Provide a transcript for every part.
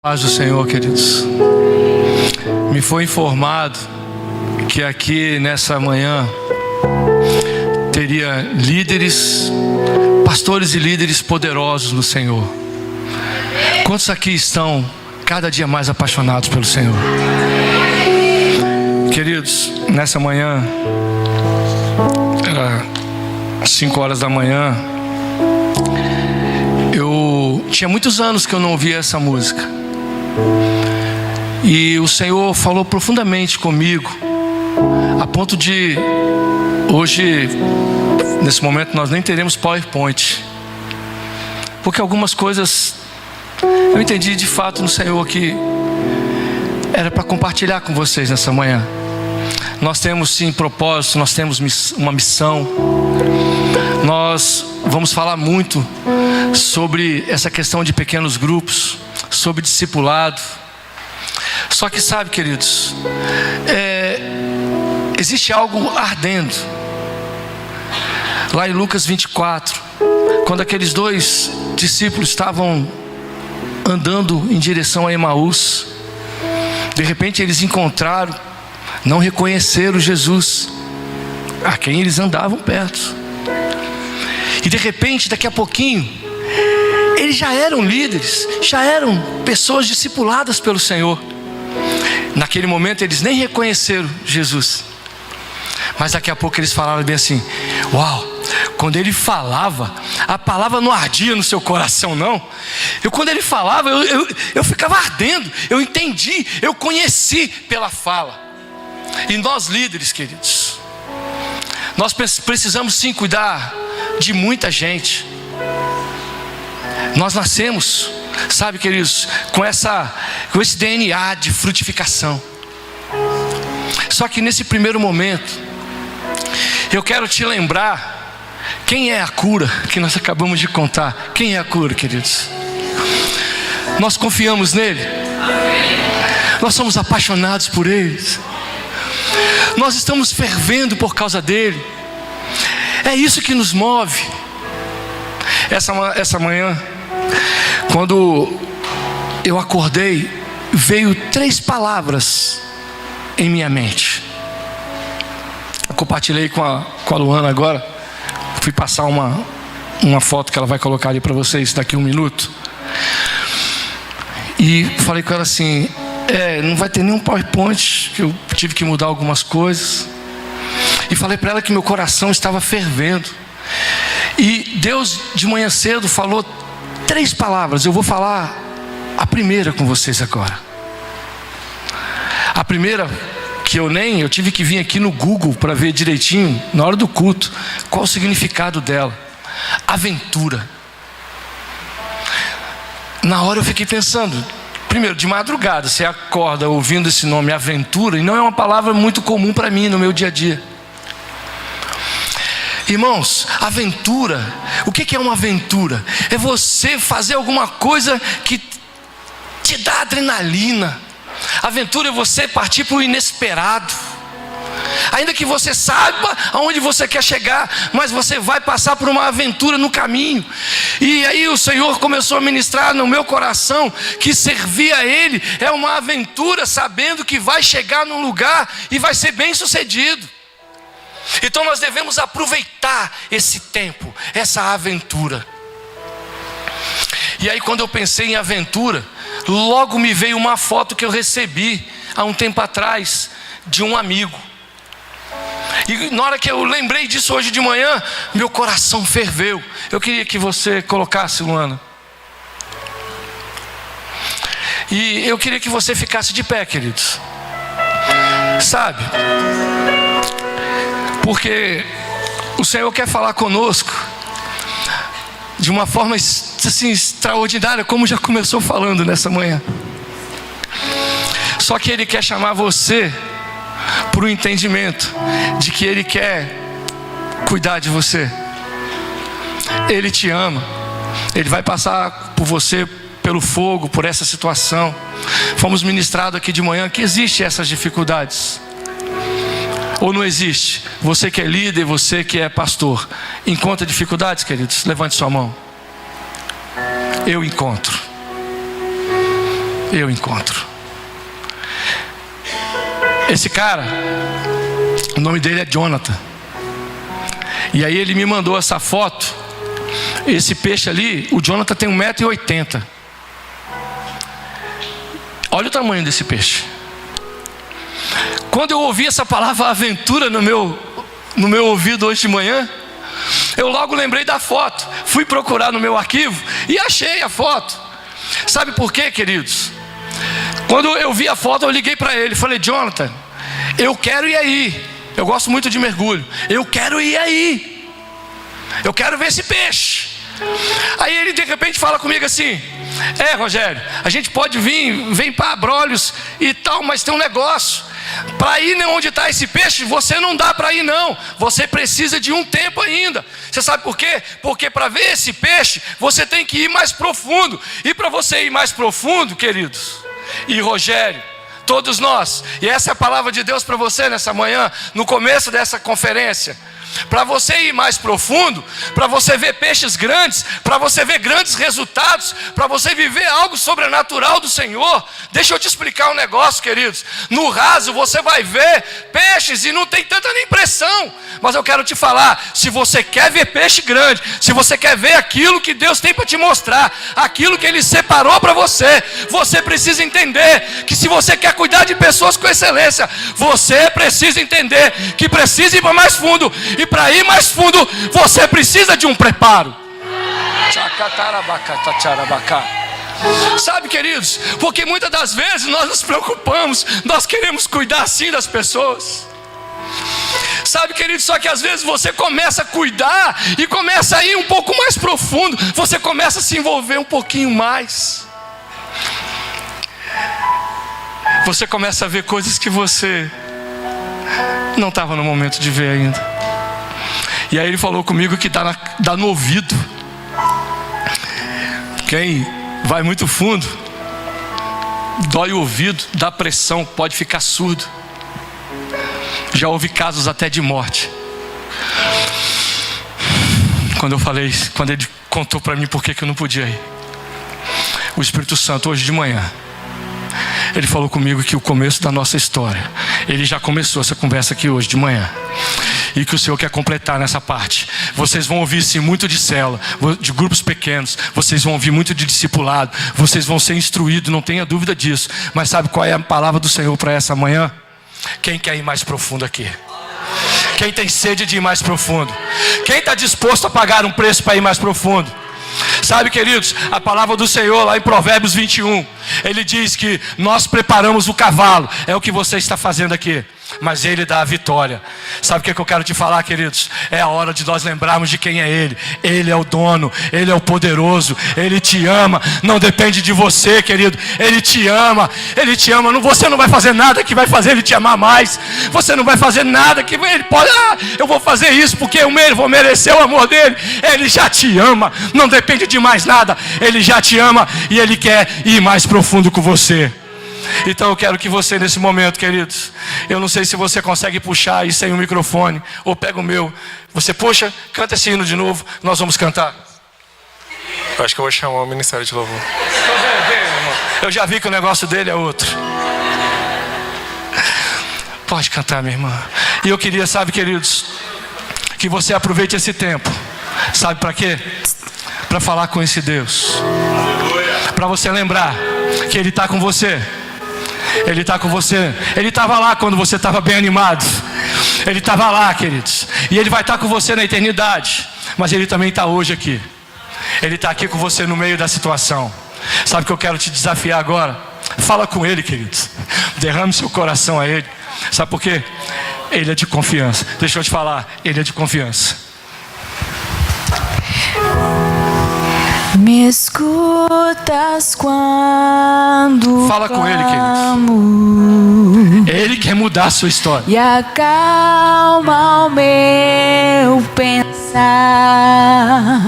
Paz do Senhor, queridos. Me foi informado que aqui nessa manhã teria líderes, pastores e líderes poderosos no Senhor. Quantos aqui estão cada dia mais apaixonados pelo Senhor? Queridos, nessa manhã, era 5 horas da manhã, eu tinha muitos anos que eu não ouvia essa música. E o Senhor falou profundamente comigo, a ponto de hoje, nesse momento, nós nem teremos PowerPoint, porque algumas coisas eu entendi de fato no Senhor que era para compartilhar com vocês nessa manhã. Nós temos sim propósito, nós temos uma missão. Nós vamos falar muito sobre essa questão de pequenos grupos, sobre discipulado. Só que sabe, queridos, existe algo ardendo. Lá em Lucas 24, quando aqueles 2 discípulos estavam andando em direção a Emaús, de repente eles encontraram, não reconheceram Jesus, a quem eles andavam perto. E de repente, daqui a pouquinho, eles já eram líderes, já eram pessoas discipuladas pelo Senhor. Naquele momento eles nem reconheceram Jesus, mas daqui a pouco eles falaram bem assim: uau, quando ele falava, a palavra não ardia no seu coração não. Quando ele falava, eu ficava ardendo, eu entendi, eu conheci pela fala. E nós líderes, queridos, nós precisamos sim cuidar de muita gente. Nós nascemos, sabe, queridos, com esse DNA de frutificação. Só que nesse primeiro momento, eu quero te lembrar quem é a cura que nós acabamos de contar. Quem é a cura, queridos? Nós confiamos nele. Nós somos apaixonados por ele. Nós estamos fervendo por causa dele. É isso que nos move. Essa manhã, quando eu acordei, veio 3 palavras em minha mente. Eu compartilhei com a Luana agora. Fui passar uma foto que ela vai colocar ali para vocês daqui a 1 minuto. E falei com ela assim: não vai ter nenhum PowerPoint, que eu tive que mudar algumas coisas. E falei para ela que meu coração estava fervendo. E Deus de manhã cedo falou 3 palavras. Eu vou falar a primeira com vocês agora. A primeira que eu tive que vir aqui no Google para ver direitinho, na hora do culto, qual o significado dela. Aventura. Na hora eu fiquei pensando, primeiro, de madrugada, você acorda ouvindo esse nome aventura, e não é uma palavra muito comum para mim no meu dia a dia. Irmãos, aventura, o que é uma aventura? É você fazer alguma coisa que te dá adrenalina. Aventura é você partir para o inesperado. Ainda que você saiba aonde você quer chegar, mas você vai passar por uma aventura no caminho. E aí o Senhor começou a ministrar no meu coração que servir a Ele é uma aventura, sabendo que vai chegar num lugar e vai ser bem sucedido. Então nós devemos aproveitar esse tempo, essa aventura. E aí quando eu pensei em aventura, logo me veio uma foto que eu recebi há um tempo atrás de um amigo. E na hora que eu lembrei disso hoje de manhã, meu coração ferveu. Eu queria que você colocasse, Luana. E eu queria que você ficasse de pé, queridos. Sabe? Porque o Senhor quer falar conosco de uma forma assim extraordinária, como já começou falando nessa manhã. Só que Ele quer chamar você para o entendimento de que Ele quer cuidar de você. Ele te ama. Ele vai passar por você pelo fogo, por essa situação. Fomos ministrados aqui de manhã que existe essas dificuldades. Ou não existe? Você que é líder, você que é pastor, encontra dificuldades, queridos? Levante sua mão. Eu encontro. eu encontro. Esse cara, o nome dele é Jonathan. E aí ele me mandou essa foto. Esse peixe ali, o Jonathan tem 1,80 m. Olha o tamanho desse peixe. Quando eu ouvi essa palavra aventura no meu ouvido hoje de manhã, eu logo lembrei da foto. Fui procurar no meu arquivo e achei a foto. Sabe por quê, queridos? Quando eu vi a foto, eu liguei para ele. Falei: Jonathan, eu quero ir aí. Eu gosto muito de mergulho. Eu quero ir aí. Eu quero ver esse peixe. Aí ele de repente fala comigo assim: Rogério, a gente pode vem para Abrolhos e tal, mas tem um negócio. Para ir onde está esse peixe, você não dá para ir não. Você precisa de um tempo ainda. Você sabe por quê? Porque para ver esse peixe, você tem que ir mais profundo. E para você ir mais profundo, queridos, e Rogério, todos nós, e essa é a palavra de Deus para você nessa manhã, no começo dessa conferência. Para você ir mais profundo, para você ver peixes grandes, para você ver grandes resultados, para você viver algo sobrenatural do Senhor. Deixa eu te explicar um negócio, queridos. No raso você vai ver peixes e não tem tanta nem impressão. Mas eu quero te falar, se você quer ver peixe grande, se você quer ver aquilo que Deus tem para te mostrar, aquilo que Ele separou para você, você precisa entender que se você quer cuidar de pessoas com excelência, você precisa entender que precisa ir para mais fundo. E para ir mais fundo, você precisa de um preparo. Sabe, queridos, porque muitas das vezes nós nos preocupamos, nós queremos cuidar assim das pessoas. Sabe, queridos, só que às vezes você começa a cuidar e começa a ir um pouco mais profundo. Você começa a se envolver um pouquinho mais. Você começa a ver coisas que você não estava no momento de ver ainda. E aí ele falou comigo que dá no ouvido. Quem vai muito fundo, dói o ouvido, dá pressão, pode ficar surdo. Já houve casos até de morte. Quando ele contou para mim por que eu não podia ir, o Espírito Santo hoje de manhã, ele falou comigo que o começo da nossa história, ele já começou essa conversa aqui hoje de manhã, e que o Senhor quer completar nessa parte. Vocês vão ouvir sim muito de célula, de grupos pequenos, vocês vão ouvir muito de discipulado, vocês vão ser instruídos, não tenha dúvida disso. Mas sabe qual é a palavra do Senhor para essa manhã? Quem quer ir mais profundo aqui? Quem tem sede de ir mais profundo? Quem está disposto a pagar um preço para ir mais profundo? Sabe, queridos, a palavra do Senhor lá em Provérbios 21, ele diz que nós preparamos o cavalo. É o que você está fazendo aqui, mas Ele dá a vitória. Sabe o que eu quero te falar, queridos? É a hora de nós lembrarmos de quem é Ele. Ele é o dono, Ele é o poderoso, Ele te ama. Não depende de você, querido. Ele te ama, Ele te ama. Você não vai fazer nada que vai fazer Ele te amar mais. Você não vai fazer nada que Ele pode, eu vou fazer isso porque eu vou merecer o amor dEle. Ele já te ama, não depende de mais nada. Ele já te ama e Ele quer ir mais profundo com você. Então eu quero que você nesse momento, queridos, eu não sei se você consegue puxar aí sem o microfone, ou pega o meu, você puxa, canta esse hino de novo, nós vamos cantar. Eu acho que eu vou chamar o Ministério de Louvor. Eu já vi que o negócio dele é outro. Pode cantar, minha irmã. E eu queria, sabe, queridos, que você aproveite esse tempo. Sabe para quê? Para falar com esse Deus. Para você lembrar que Ele está com você. Ele está com você. Ele estava lá quando você estava bem animado. Ele estava lá, queridos. E Ele vai estar com você na eternidade. Mas Ele também está hoje aqui. Ele está aqui com você no meio da situação. Sabe o que eu quero te desafiar agora? Fala com Ele, queridos. Derrame seu coração a Ele. Sabe por quê? Ele é de confiança. Deixa eu te falar, Ele é de confiança. Me escutas quando fala com Ele, queridos. Ele quer mudar a sua história. E acalma o meu pensar.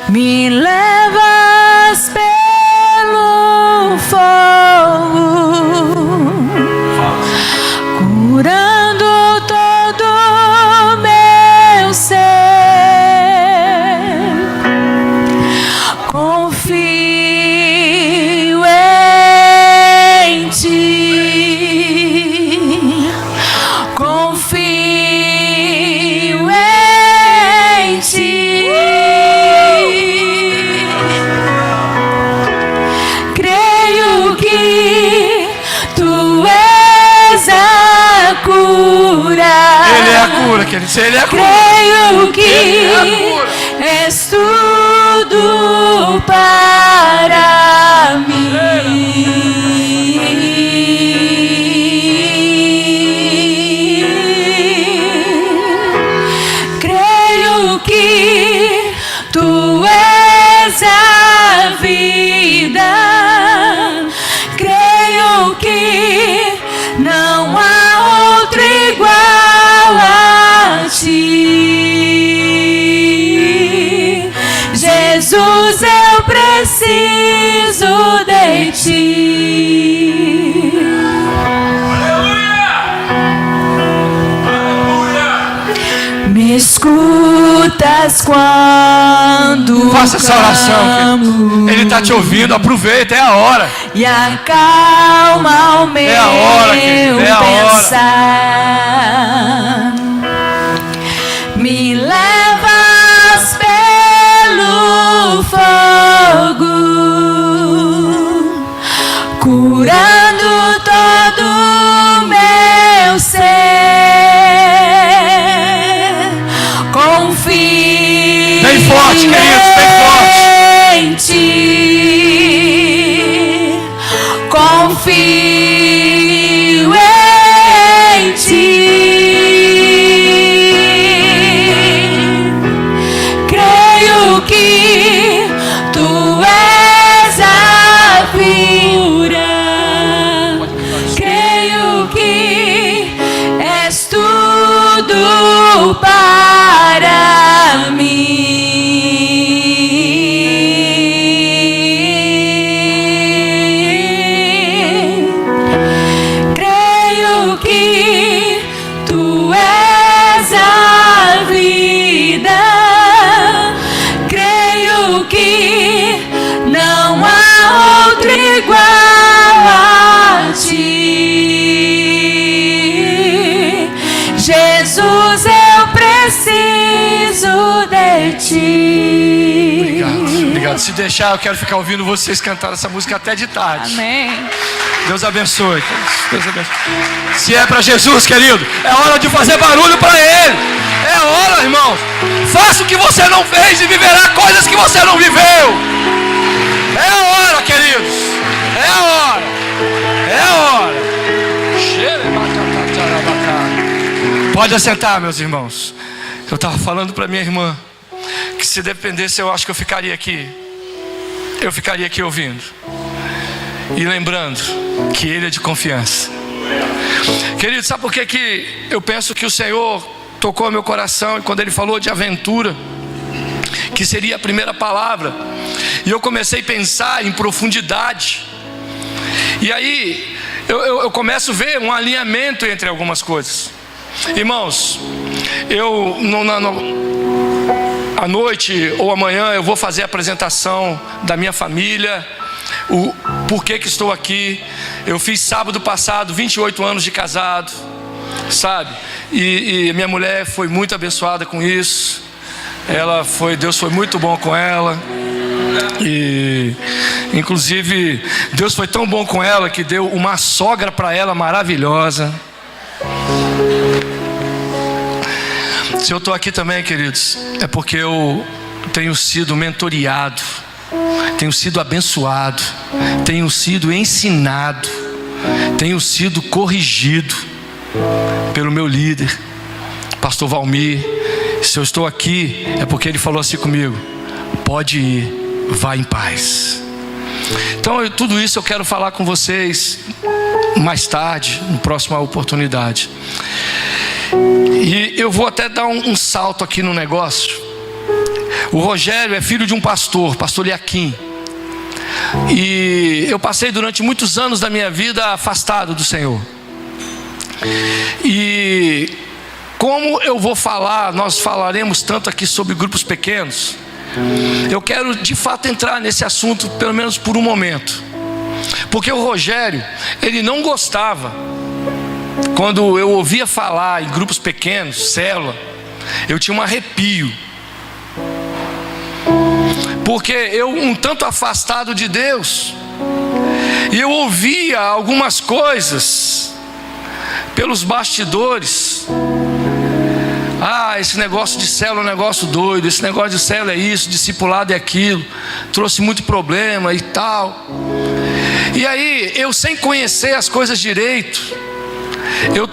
Me levas pelo fogo, curando todo meu ser. Confio cura, querido. Ele é a cura. Creio que Ele é a cura. és tudo para mim. Creio que tu és a vida. Creio que não há outro igual a ti. Jesus, eu preciso de ti. Me escutas quando Faça essa oração, clamo. querido. Ele está te ouvindo, aproveita, é a hora. E acalma o meu É a hora, querido, é a hora. pensar. Me levas pelo fogo, curando todo meu ser. Confio Bem forte, querido, bem forte. em ti. Confio em ti. Creio que tu és a cura. Creio que és tudo para mim. Creio que tu és a vida. Creio que não há outro igual a ti. Jesus, eu preciso de ti. Obrigado, obrigado. Se deixar, eu quero ficar ouvindo vocês cantar essa música até de tarde. Amém. Deus abençoe, queridos. Deus abençoe. Se é para Jesus, querido, é hora de fazer barulho para Ele. É hora, irmãos. Faça o que você não fez e viverá coisas que você não viveu. É a hora, queridos. É a hora. É a hora. Pode assentar, meus irmãos. Eu estava falando para minha irmã que se dependesse, eu acho que eu ficaria aqui. Eu ficaria aqui ouvindo e lembrando que Ele é de confiança. Querido, sabe por que eu penso que o Senhor tocou meu coração? E quando Ele falou de aventura, que seria a primeira palavra, e eu comecei a pensar em profundidade, e aí eu começo a ver um alinhamento entre algumas coisas. Irmãos, à noite ou amanhã eu vou fazer a apresentação da minha família, o porquê que estou aqui. Eu fiz sábado passado 28 anos de casado, sabe? E minha mulher foi muito abençoada com isso. Deus foi muito bom com ela. E inclusive Deus foi tão bom com ela que deu uma sogra para ela maravilhosa. Se eu estou aqui também, queridos, é porque eu tenho sido mentoreado, tenho sido abençoado, tenho sido ensinado, tenho sido corrigido pelo meu líder, pastor Valmir. Se eu estou aqui é porque ele falou assim comigo: pode ir, vá em paz. Então tudo isso eu quero falar com vocês mais tarde, na próxima oportunidade. E eu vou até dar um salto aqui no negócio. O Rogério é filho de um pastor Liaquim. E eu passei durante muitos anos da minha vida afastado do Senhor. E como eu vou falar, nós falaremos tanto aqui sobre grupos pequenos, eu quero de fato entrar nesse assunto, pelo menos por um momento. Porque o Rogério, ele não gostava, quando eu ouvia falar em grupos pequenos, célula, eu tinha um arrepio. Porque eu, um tanto afastado de Deus, e eu ouvia algumas coisas pelos bastidores esse negócio de célula é um negócio doido, esse negócio de célula é isso, discipulado é aquilo, trouxe muito problema e tal. E aí, eu sem conhecer as coisas direito, eu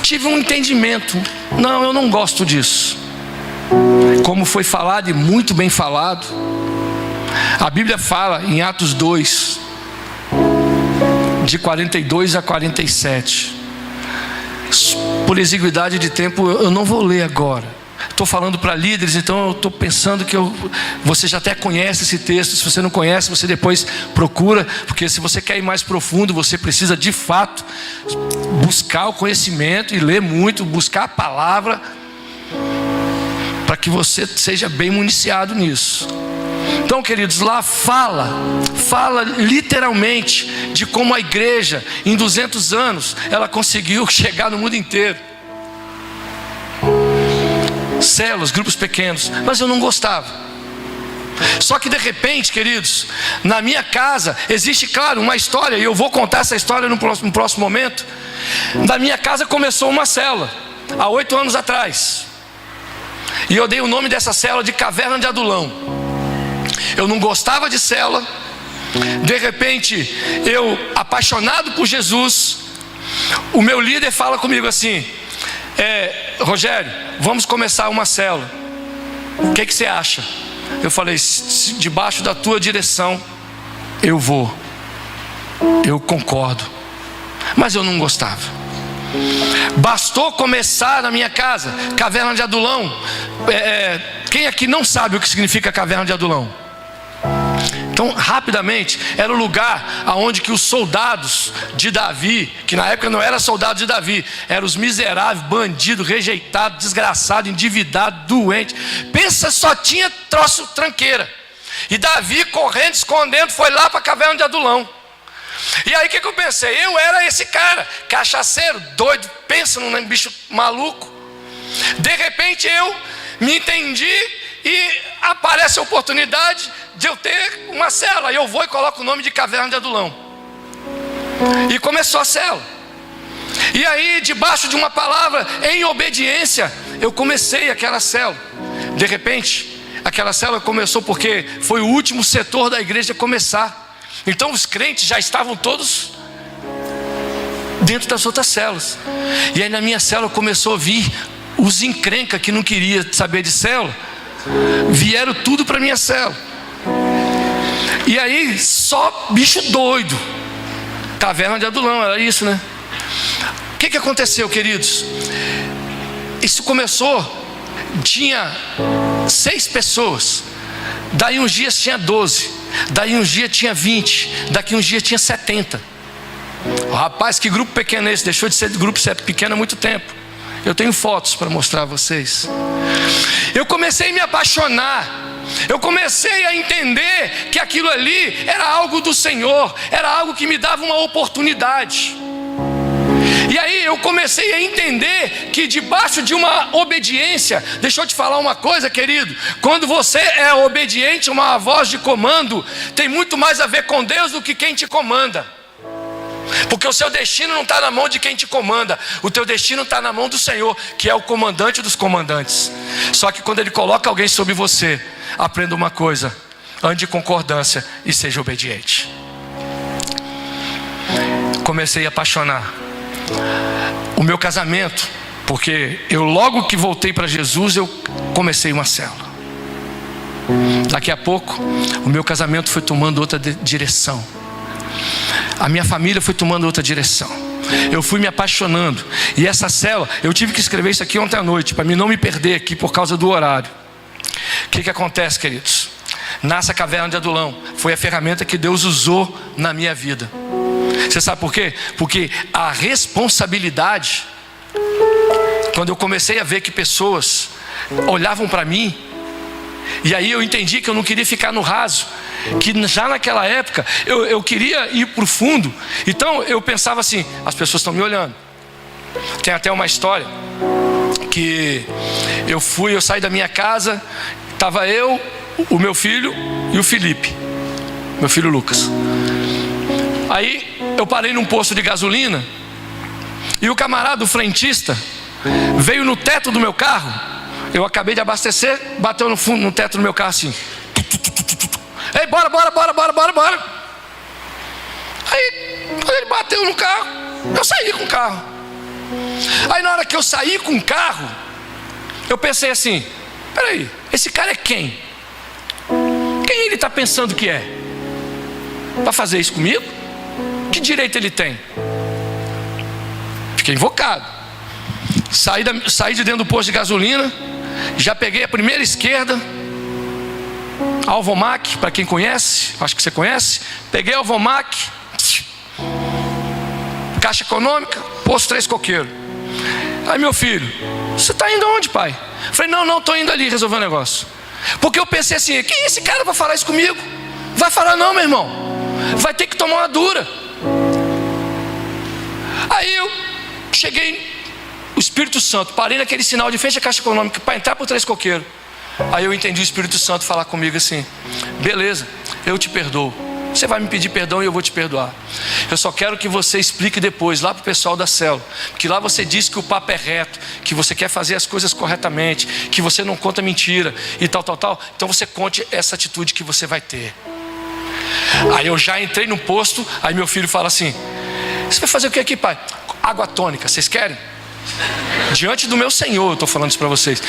tive um entendimento. Não, eu não gosto disso. Como foi falado e muito bem falado, a Bíblia fala em Atos 2, de 42 a 47. Por exiguidade de tempo, eu não vou ler agora. Estou falando para líderes, então eu estou pensando que você já até conhece esse texto. Se você não conhece, você depois procura, porque se você quer ir mais profundo, você precisa de fato buscar o conhecimento e ler muito, buscar a palavra, para que você seja bem municiado nisso. Então, queridos, lá fala literalmente de como a igreja, em 200 anos, ela conseguiu chegar no mundo inteiro. Células, grupos pequenos, mas eu não gostava. Só que de repente, queridos, na minha casa existe, claro, uma história, e eu vou contar essa história no próximo momento. Na minha casa começou uma célula, há 8 anos atrás, e eu dei o nome dessa célula de Caverna de Adulão. Eu não gostava de célula. De repente, eu, apaixonado por Jesus, o meu líder fala comigo assim: Rogério, vamos começar uma célula, o que você acha? Eu falei: debaixo da tua direção eu vou, eu concordo. Mas eu não gostava. Bastou começar na minha casa, Caverna de Adulão. Quem aqui não sabe o que significa Caverna de Adulão? Então, rapidamente, era o lugar onde que os soldados de Davi, que na época não era soldado de Davi, eram os miseráveis, bandidos, rejeitados, desgraçados, endividados, doentes. Pensa, só tinha troço tranqueira. E Davi, correndo, escondendo, foi lá para a Caverna de Adulão. E aí o que eu pensei? Eu era esse cara, cachaceiro, doido, pensa num bicho maluco. De repente eu me entendi e aparece a oportunidade de eu ter uma célula. E eu vou e coloco o nome de Caverna de Adulão. E começou a célula. E aí, debaixo de uma palavra, em obediência, eu comecei aquela célula. De repente, aquela célula começou porque foi o último setor da igreja a começar. Então os crentes já estavam todos dentro das outras células. E aí na minha célula começou a vir os encrenca que não queria saber de célula. Vieram tudo para minha célula. E aí só bicho doido. Caverna de Adulão, era isso, né? O que aconteceu, queridos? Isso começou, tinha 6 pessoas. Daí uns dias tinha 12. Daí uns dias tinha 20. Daqui uns dias tinha 70. Oh, rapaz, que grupo pequeno é esse? Deixou de ser grupo pequeno há muito tempo. Eu tenho fotos para mostrar a vocês. Eu comecei a me apaixonar. Eu comecei a entender que aquilo ali era algo do Senhor. Era algo que me dava uma oportunidade. E aí eu comecei a entender que debaixo de uma obediência, deixa eu te falar uma coisa, querido, quando você é obediente a uma voz de comando, tem muito mais a ver com Deus do que quem te comanda. Porque o seu destino não está na mão de quem te comanda, o teu destino está na mão do Senhor, que é o comandante dos comandantes. Só que quando Ele coloca alguém sobre você, aprenda uma coisa: ande em concordância e seja obediente. Comecei a apaixonar. O meu casamento, porque eu logo que voltei para Jesus, eu comecei uma célula. Daqui a pouco, o meu casamento foi tomando outra direção. A minha família foi tomando outra direção. Eu fui me apaixonando. E essa célula, eu tive que escrever isso aqui ontem à noite, para mim não me perder aqui por causa do horário. O que acontece, queridos? Nasce a Caverna de Adulão. Foi a ferramenta que Deus usou na minha vida. Você sabe por quê? Porque a responsabilidade, quando eu comecei a ver que pessoas olhavam para mim, e aí eu entendi que eu não queria ficar no raso, que já naquela época eu queria ir para o fundo. Então eu pensava assim: as pessoas estão me olhando. Tem até uma história que eu saí da minha casa, estava eu, o meu filho e o Felipe, meu filho Lucas. Aí eu parei num posto de gasolina e o camarada, o frentista, veio no teto do meu carro. Eu acabei de abastecer, bateu no fundo, no teto do meu carro assim. Ei, bora. Aí, quando ele bateu no carro, eu saí com o carro. Aí na hora que eu saí com o carro, eu pensei assim: peraí, esse cara é quem? Quem ele está pensando que é? Para fazer isso comigo? Que direito ele tem? Fiquei invocado. Saí de dentro do posto de gasolina, já peguei a primeira esquerda, Alvomac, para quem conhece, acho que você conhece. Peguei Alvomac, Caixa Econômica, posto 3 Coqueiros. Aí meu filho: você está indo aonde, pai? Eu falei: não, estou indo ali resolver um negócio. Porque eu pensei assim: quem é esse cara para falar isso comigo? Vai falar não, meu irmão, vai ter que tomar uma dura. Aí eu cheguei, o Espírito Santo, parei naquele sinal de frente à Caixa Econômica para entrar por 3 Coqueiros. Aí eu entendi o Espírito Santo falar comigo assim: beleza, eu te perdoo. Você vai me pedir perdão e eu vou te perdoar. Eu só quero que você explique depois lá para o pessoal da célula, que lá você diz que o papo é reto, que você quer fazer as coisas corretamente, que você não conta mentira e tal. Então você conte essa atitude que você vai ter. Aí eu já entrei no posto. Aí meu filho fala assim: você vai fazer o que aqui, pai? Água tônica, vocês querem? Diante do meu Senhor eu estou falando isso para vocês.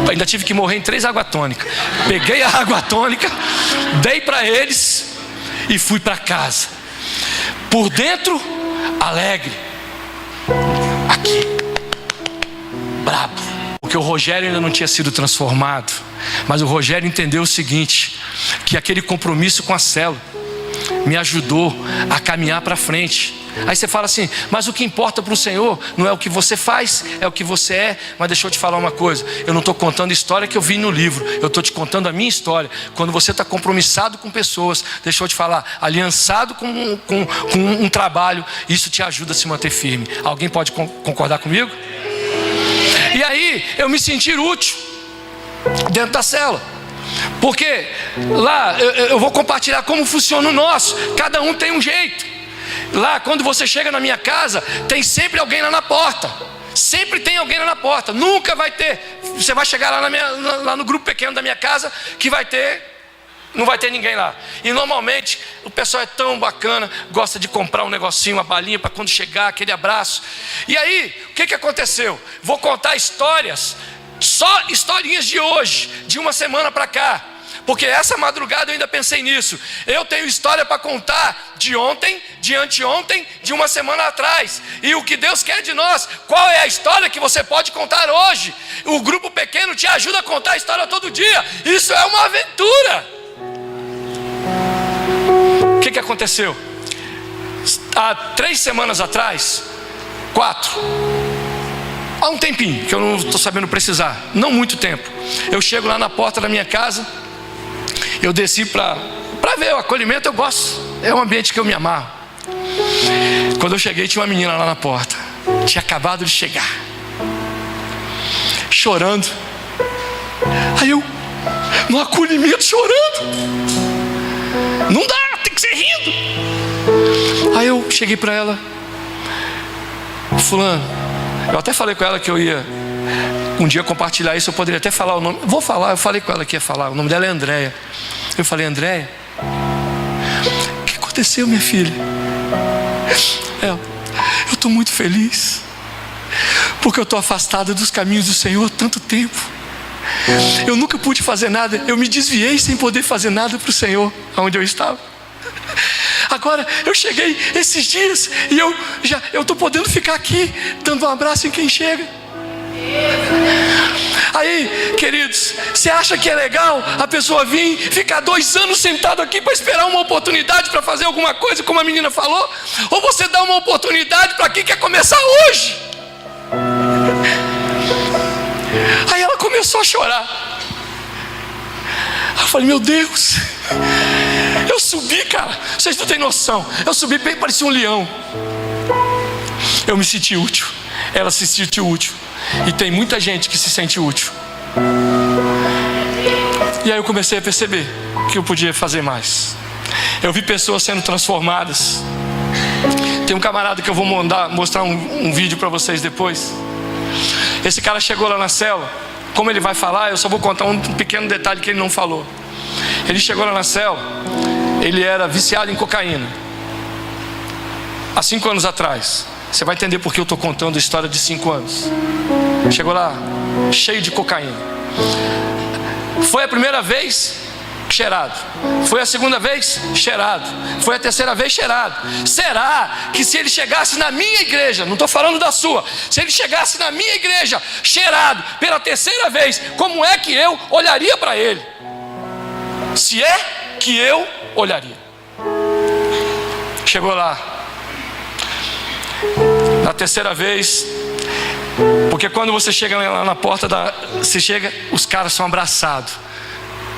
Ainda tive que morrer em 3 águas tônicas. Peguei a água tônica, dei para eles e fui para casa. Por dentro, alegre. Aqui, brabo. Porque o Rogério ainda não tinha sido transformado. Mas o Rogério entendeu o seguinte: que aquele compromisso com a célula me ajudou a caminhar para frente. Aí você fala assim: mas o que importa para o Senhor não é o que você faz, é o que você é. Mas deixa eu te falar uma coisa: eu não estou contando a história que eu vi no livro, eu estou te contando a minha história. Quando você está compromissado com pessoas, deixa eu te falar, aliançado com um trabalho, isso te ajuda a se manter firme. Alguém pode concordar comigo? E aí eu me senti útil dentro da célula, porque lá eu vou compartilhar como funciona o nosso. Cada um tem um jeito. Lá, quando você chega na minha casa, tem sempre alguém lá na porta. Sempre tem alguém lá na porta. Nunca vai ter. Você vai chegar lá no grupo pequeno da minha casa, que não vai ter ninguém lá. E normalmente o pessoal é tão bacana, gosta de comprar um negocinho, uma balinha, para quando chegar, aquele abraço. E aí, o que aconteceu? Vou contar histórias, só historinhas de hoje, de uma semana para cá. Porque essa madrugada eu ainda pensei nisso. Eu tenho história para contar de ontem, de anteontem, de uma semana atrás. E o que Deus quer de nós? Qual é a história que você pode contar hoje? O grupo pequeno te ajuda a contar a história todo dia. Isso é uma aventura. O que aconteceu? Há 3 semanas atrás, 4, há um tempinho que eu não estou sabendo precisar, não muito tempo, eu chego lá na porta da minha casa. Eu desci para ver o acolhimento. Eu gosto, é um ambiente que eu me amarro. Quando eu cheguei, tinha uma menina lá na porta. Tinha acabado de chegar, chorando. Aí eu, no acolhimento, chorando. Não dá, tem que ser rindo. Aí eu cheguei para ela: fulano, eu até falei com ela que eu ia um dia compartilhar isso. Eu poderia até falar o nome. Vou falar, eu falei com ela que ia falar. O nome dela é Andréia. Eu falei: Andréia, o que aconteceu, minha filha? Ela: eu estou muito feliz, porque eu estou afastada dos caminhos do Senhor há tanto tempo. Eu nunca pude fazer nada. Eu me desviei sem poder fazer nada para o Senhor, onde eu estava. Agora eu cheguei esses dias e eu estou podendo ficar aqui, dando um abraço em quem chega. Aí, queridos, você acha que é legal a pessoa vir, ficar 2 anos sentado aqui para esperar uma oportunidade para fazer alguma coisa, como a menina falou? Ou você dá uma oportunidade para quem quer começar hoje? Aí ela começou a chorar. Eu falei: meu Deus, eu subi, cara, vocês não têm noção. Eu subi bem, parecia um leão. Eu me senti útil, ela se sentiu útil. E tem muita gente que se sente útil. E aí eu comecei a perceber que eu podia fazer mais. Eu vi pessoas sendo transformadas. Tem um camarada que eu vou mostrar um vídeo para vocês depois. Esse cara chegou lá na célula. Como ele vai falar, eu só vou contar um pequeno detalhe que ele não falou. Ele chegou lá na célula, ele era viciado em cocaína. Há 5 anos atrás. Você vai entender porque eu estou contando a história de 5 anos. Chegou lá, cheio de cocaína. Foi a primeira vez, cheirado. Foi a segunda vez, cheirado. Foi a terceira vez, cheirado. Será que se ele chegasse na minha igreja, não estou falando da sua, se ele chegasse na minha igreja, cheirado, pela terceira vez, como é que eu olharia para ele? Se é que eu olharia. Chegou lá, na terceira vez, porque quando você chega lá na porta você chega, os caras são abraçados.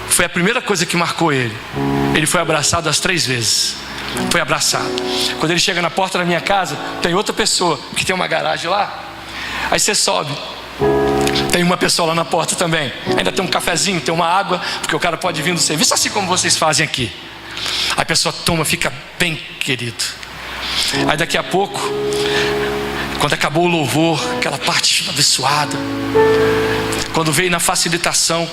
Foi a primeira coisa que marcou ele. Ele foi abraçado as 3 vezes. Foi abraçado. Quando ele chega na porta da minha casa, tem outra pessoa que tem uma garagem lá. Aí você sobe, tem uma pessoa lá na porta também. Ainda tem um cafezinho, tem uma água, porque o cara pode vir do serviço, assim como vocês fazem aqui. Aí a pessoa toma, fica bem querido. Aí daqui a pouco, quando acabou o louvor, aquela parte abençoada, quando veio na facilitação,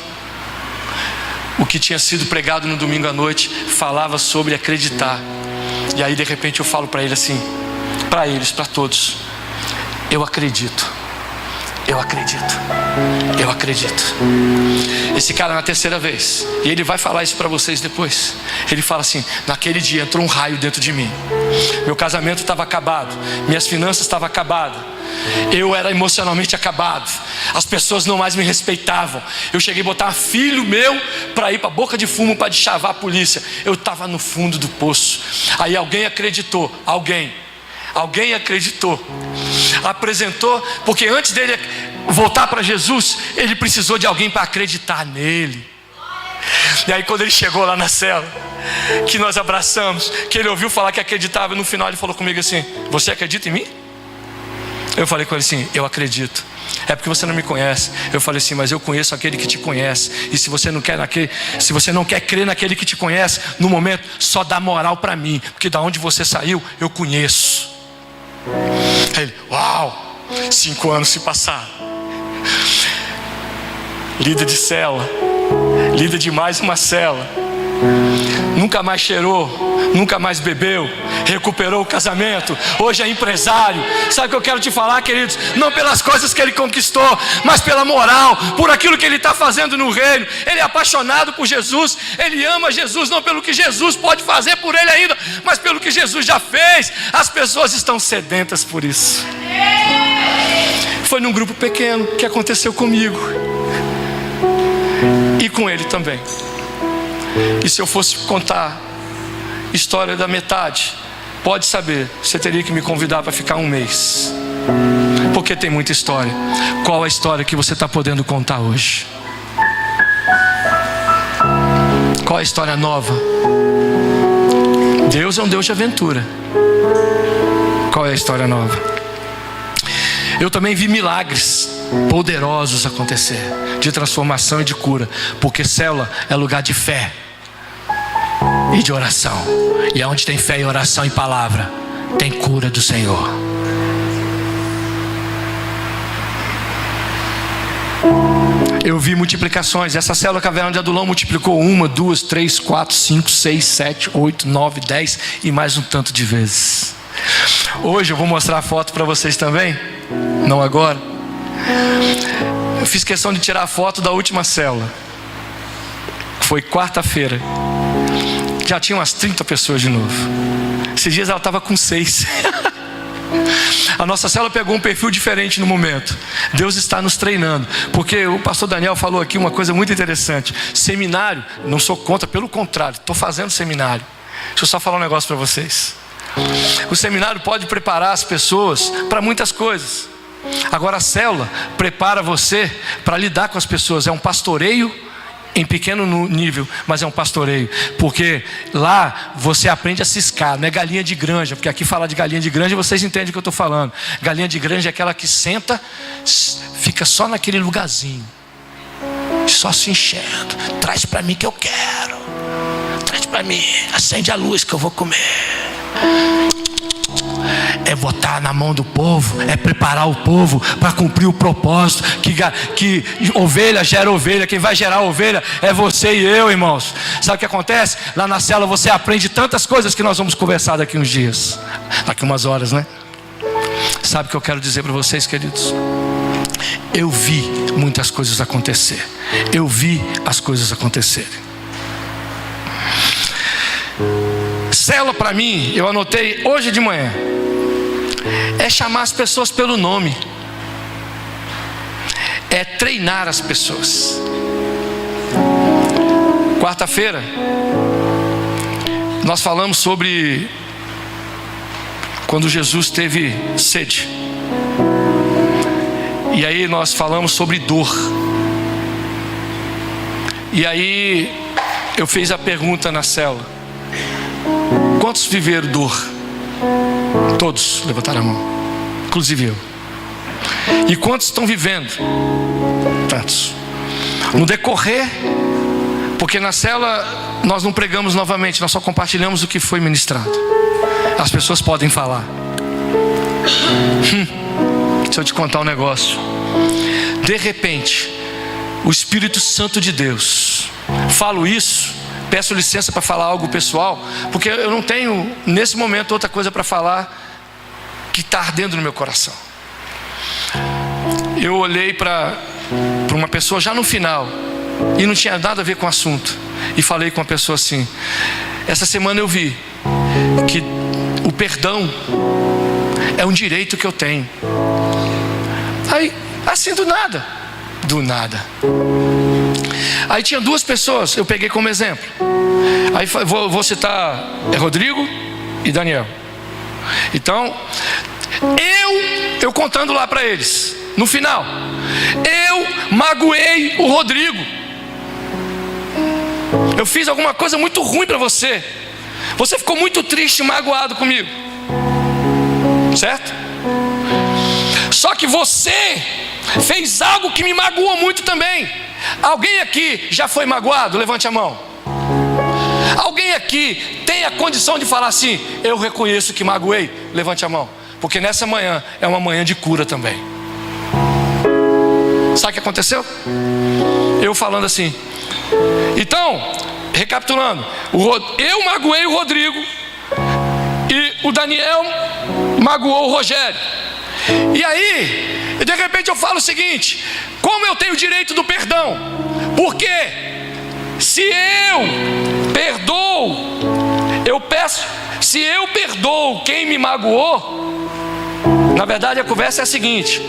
o que tinha sido pregado no domingo à noite falava sobre acreditar. E aí de repente eu falo para ele assim, para eles, para todos: eu acredito. Eu acredito. Eu acredito. Esse cara na terceira vez, e ele vai falar isso para vocês depois. Ele fala assim: naquele dia entrou um raio dentro de mim. Meu casamento estava acabado, minhas finanças estavam acabadas, eu era emocionalmente acabado, as pessoas não mais me respeitavam. Eu cheguei a botar filho meu para ir para a boca de fumo para chavar a polícia. Eu estava no fundo do poço. Aí alguém acreditou, alguém acreditou, apresentou, porque antes dele voltar para Jesus, ele precisou de alguém para acreditar nele. E aí quando ele chegou lá na cela, que nós abraçamos, que ele ouviu falar que acreditava, no final ele falou comigo assim: você acredita em mim? Eu falei com ele assim: eu acredito. É porque você não me conhece. Eu falei assim: mas eu conheço aquele que te conhece. E se você não quer crer naquele que te conhece, no momento, só dá moral para mim, porque da onde você saiu, eu conheço. Aí ele: uau, 5 anos se passaram. Líder de célula, líder de mais uma célula, nunca mais cheirou, nunca mais bebeu, recuperou o casamento, hoje é empresário. Sabe o que eu quero te falar, queridos? Não pelas coisas que ele conquistou, mas pela moral, por aquilo que ele está fazendo no reino. Ele é apaixonado por Jesus, ele ama Jesus, não pelo que Jesus pode fazer por ele ainda, mas pelo que Jesus já fez. As pessoas estão sedentas por isso. Foi num grupo pequeno que aconteceu comigo e com ele também. E se eu fosse contar história da metade, pode saber, você teria que me convidar para ficar 1 mês, porque tem muita história. Qual a história que você está podendo contar hoje? Qual a história nova? Deus é um Deus de aventura. Qual é a história nova? Eu também vi milagres poderosos acontecer, de transformação e de cura, porque célula é lugar de fé e de oração, e onde tem fé e oração e palavra, tem cura do Senhor. Eu vi multiplicações. Essa célula Caverna de Adulão multiplicou 1, 2, 3, 4, 5, 6, 7, 8, 9, 10 e mais um tanto de vezes. Hoje eu vou mostrar a foto para vocês também, não agora. Eu fiz questão de tirar a foto da última célula. Foi quarta-feira. Já tinha umas 30 pessoas de novo. Esses dias ela estava com 6. A nossa célula pegou um perfil diferente no momento. Deus está nos treinando, porque o pastor Daniel falou aqui uma coisa muito interessante. Seminário, não sou contra, pelo contrário, estou fazendo seminário. Deixa eu só falar um negócio para vocês. O seminário pode preparar as pessoas para muitas coisas. Agora a célula prepara você para lidar com as pessoas. É um pastoreio em pequeno nível, mas é um pastoreio, porque lá você aprende a ciscar. Não é galinha de granja, porque aqui falar de galinha de granja vocês entendem o que eu estou falando. Galinha de granja é aquela que senta, fica só naquele lugarzinho, só se enchendo. Traz para mim que eu quero, traz para mim, acende a luz que eu vou comer. é botar na mão do povo, é preparar o povo para cumprir o propósito, que ovelha gera ovelha, quem vai gerar ovelha é você e eu, irmãos. Sabe o que acontece? Lá na célula você aprende tantas coisas que nós vamos conversar daqui uns dias, daqui umas horas, né? Sabe o que eu quero dizer para vocês, queridos? Eu vi muitas coisas acontecer. Eu vi as coisas acontecerem. Célula para mim, eu anotei hoje de manhã, é chamar as pessoas pelo nome, é treinar as pessoas. Quarta-feira nós falamos sobre quando Jesus teve sede, e aí nós falamos sobre dor. E aí eu fiz a pergunta na célula: quantos viveram dor? Todos levantaram a mão, inclusive eu. E quantos estão vivendo? Tantos. No decorrer, porque na célula nós não pregamos novamente, nós só compartilhamos o que foi ministrado. As pessoas podem falar. Deixa eu te contar um negócio. De repente, o Espírito Santo de Deus, falo isso, peço licença para falar algo pessoal, porque eu não tenho nesse momento outra coisa para falar que está ardendo no meu coração. Eu olhei para uma pessoa já no final, e não tinha nada a ver com o assunto, e falei com a pessoa assim: essa semana eu vi que o perdão é um direito que eu tenho. Aí, assim do nada. Aí tinha duas pessoas, eu peguei como exemplo. Aí vou citar Rodrigo e Daniel. Então, eu contando lá para eles, no final, eu magoei o Rodrigo. Eu fiz alguma coisa muito ruim para você. Você ficou muito triste e magoado comigo, certo? Só que você fez algo que me magoou muito também. Alguém aqui já foi magoado? Levante a mão. Alguém aqui tem a condição de falar assim: eu reconheço que magoei? Levante a mão. Porque nessa manhã é uma manhã de cura também. Sabe o que aconteceu? Eu falando assim. Então, recapitulando, eu magoei o Rodrigo e o Daniel magoou o Rogério. E aí, de repente eu falo o seguinte: como eu tenho o direito do perdão? Porque se eu perdoo, eu peço, se eu perdoo quem me magoou, na verdade a conversa é a seguinte.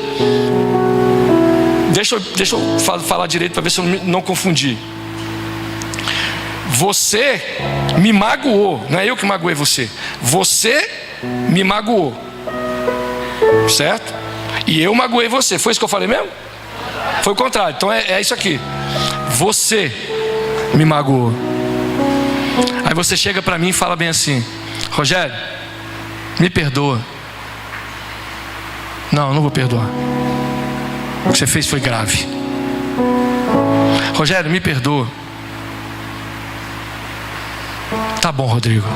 Deixa eu falar direito para ver se eu não confundi. Você me magoou, não é eu que magoei você. Você me magoou, certo? E eu magoei você. Foi isso que eu falei mesmo? Foi o contrário. Então é isso aqui. Você me magoou. Aí você chega para mim e fala bem assim: Rogério, me perdoa. Não vou perdoar. O que você fez foi grave. Rogério, me perdoa. Tá bom, Rodrigo,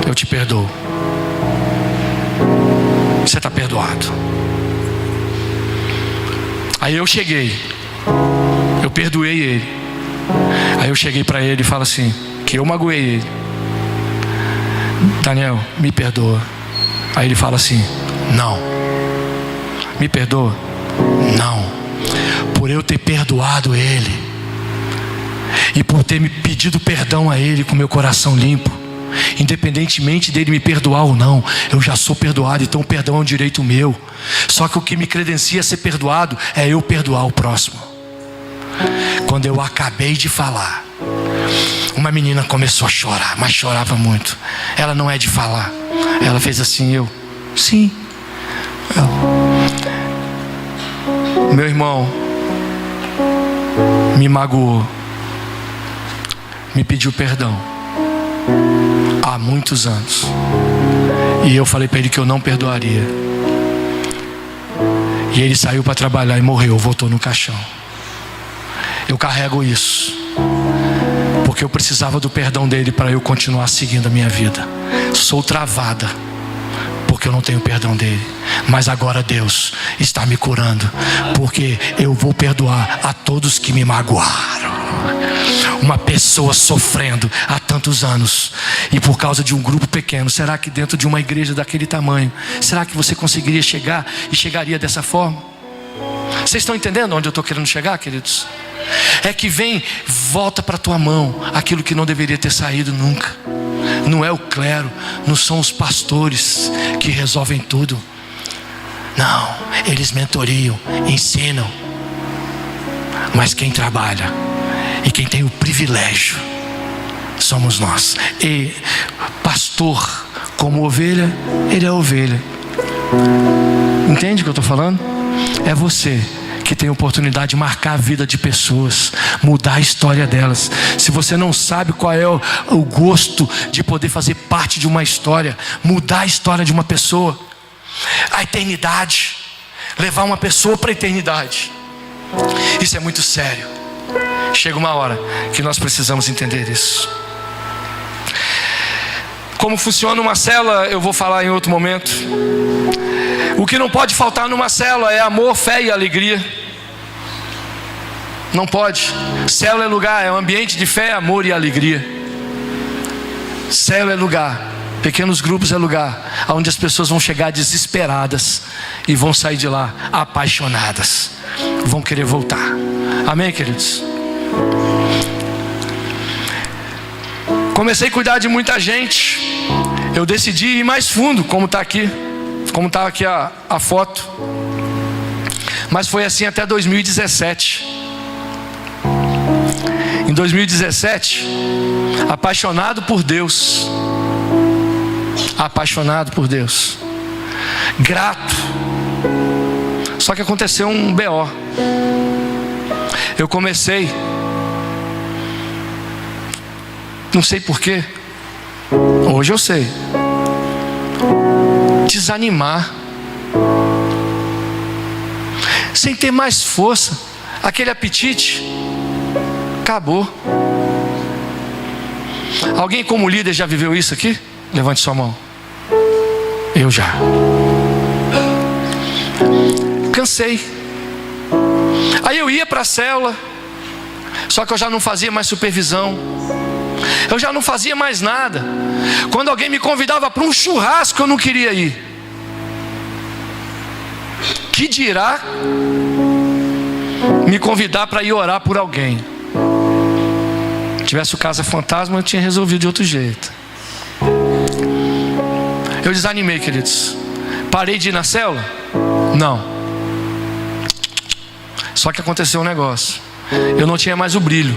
eu te perdoo. Você está perdoado. Aí eu cheguei, eu perdoei ele. Aí eu cheguei para ele e falo assim, que eu magoei ele. Daniel, me perdoa. Aí ele fala assim: não. Me perdoa? Não. Por eu ter perdoado ele e por ter me pedido perdão a ele com meu coração limpo, independentemente dele me perdoar ou não, eu já sou perdoado. Então o perdão é um direito meu. Só que o que me credencia a ser perdoado é eu perdoar o próximo. Quando eu acabei de falar, uma menina começou a chorar, mas chorava muito. Ela não é de falar. Ela fez assim, sim. Meu irmão me magoou, me pediu perdão há muitos anos, e eu falei para ele que eu não perdoaria. E ele saiu para trabalhar e morreu, voltou no caixão. Eu carrego isso porque eu precisava do perdão dele para eu continuar seguindo a minha vida. Sou travada porque porque eu não tenho perdão dele. Mas agora Deus está me curando, porque eu vou perdoar a todos que me magoaram. Uma pessoa sofrendo há tantos anos, e por causa de um grupo pequeno. Será que dentro de uma igreja daquele tamanho, será que você conseguiria chegar e chegaria dessa forma? Vocês estão entendendo onde eu estou querendo chegar, queridos? É que volta para a tua mão aquilo que não deveria ter saído nunca. Não é o clero, não são os pastores que resolvem tudo. Não, eles mentoriam, ensinam. Mas quem trabalha e quem tem o privilégio somos nós. E pastor, como ovelha, ele é ovelha. Entende o que eu estou falando? É você que tem a oportunidade de marcar a vida de pessoas, mudar a história delas. Se você não sabe qual é o gosto de poder fazer parte de uma história, mudar a história de uma pessoa, a eternidade, levar uma pessoa para a eternidade, isso é muito sério. Chega uma hora que nós precisamos entender isso. Como funciona uma célula, eu vou falar em outro momento. O que não pode faltar numa célula é amor, fé e alegria. Não pode. Célula é lugar, é um ambiente de fé, amor e alegria. Célula é lugar, pequenos grupos é lugar onde as pessoas vão chegar desesperadas e vão sair de lá apaixonadas, vão querer voltar. Amém, queridos? Comecei a cuidar de muita gente. Eu decidi ir mais fundo, como está aqui a foto. Mas foi assim até 2017. Em 2017, apaixonado por Deus, grato. Só que aconteceu um BO. Eu comecei, não sei porquê, hoje eu sei, desanimar, sem ter mais força. Aquele apetite acabou. Alguém como líder já viveu isso aqui? Levante sua mão. Eu já. Cansei. Aí eu ia para a célula, só que eu já não fazia mais supervisão, eu já não fazia mais nada. Quando alguém me convidava para um churrasco, eu não queria ir. Que dirá me convidar para ir orar por alguém? Se tivesse o Casa Fantasma, eu tinha resolvido de outro jeito. Eu desanimei, queridos. Parei de ir na célula? Não. Só que aconteceu um negócio. Eu não tinha mais o brilho.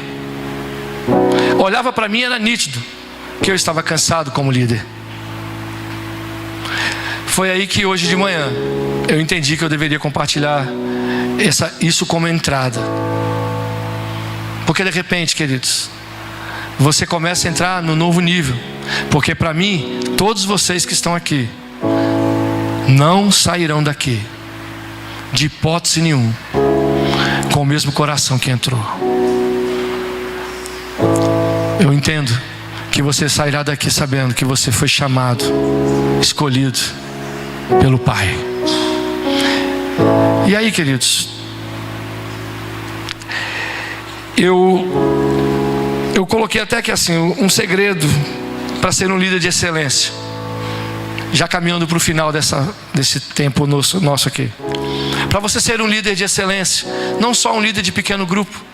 Olhava para mim, era nítido que eu estava cansado como líder. Foi aí que hoje de manhã eu entendi que eu deveria compartilhar isso como entrada. Porque de repente, queridos, você começa a entrar no novo nível. Porque para mim, todos vocês que estão aqui não sairão daqui, de hipótese nenhuma, com o mesmo coração que entrou. Eu entendo que você sairá daqui sabendo que você foi chamado, escolhido pelo Pai. E aí, queridos, eu coloquei até que assim, um segredo para ser um líder de excelência, já caminhando para o final desse tempo nosso aqui. Para você ser um líder de excelência, não só um líder de pequeno grupo,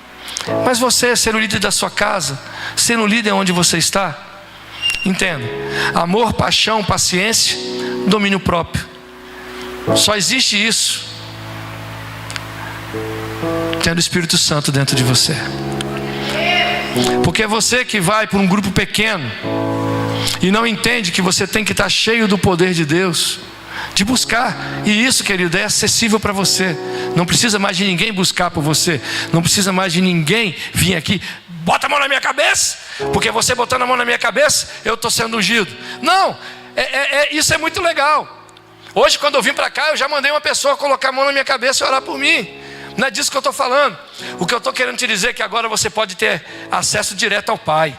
mas você ser o líder da sua casa, ser um líder onde você está. Entenda: amor, paixão, paciência, domínio próprio. Só existe isso tendo o Espírito Santo dentro de você. Porque é você que vai para um grupo pequeno e não entende que você tem que estar cheio do poder de Deus, de buscar. E isso, querido, é acessível para você. Não precisa mais de ninguém buscar por você. Não precisa mais de ninguém vir aqui: bota a mão na minha cabeça, porque você botando a mão na minha cabeça, eu estou sendo ungido. Não, isso é muito legal. Hoje, quando eu vim para cá, eu já mandei uma pessoa colocar a mão na minha cabeça e orar por mim. Não é disso que eu estou falando. O que eu estou querendo te dizer é que agora você pode ter acesso direto ao Pai.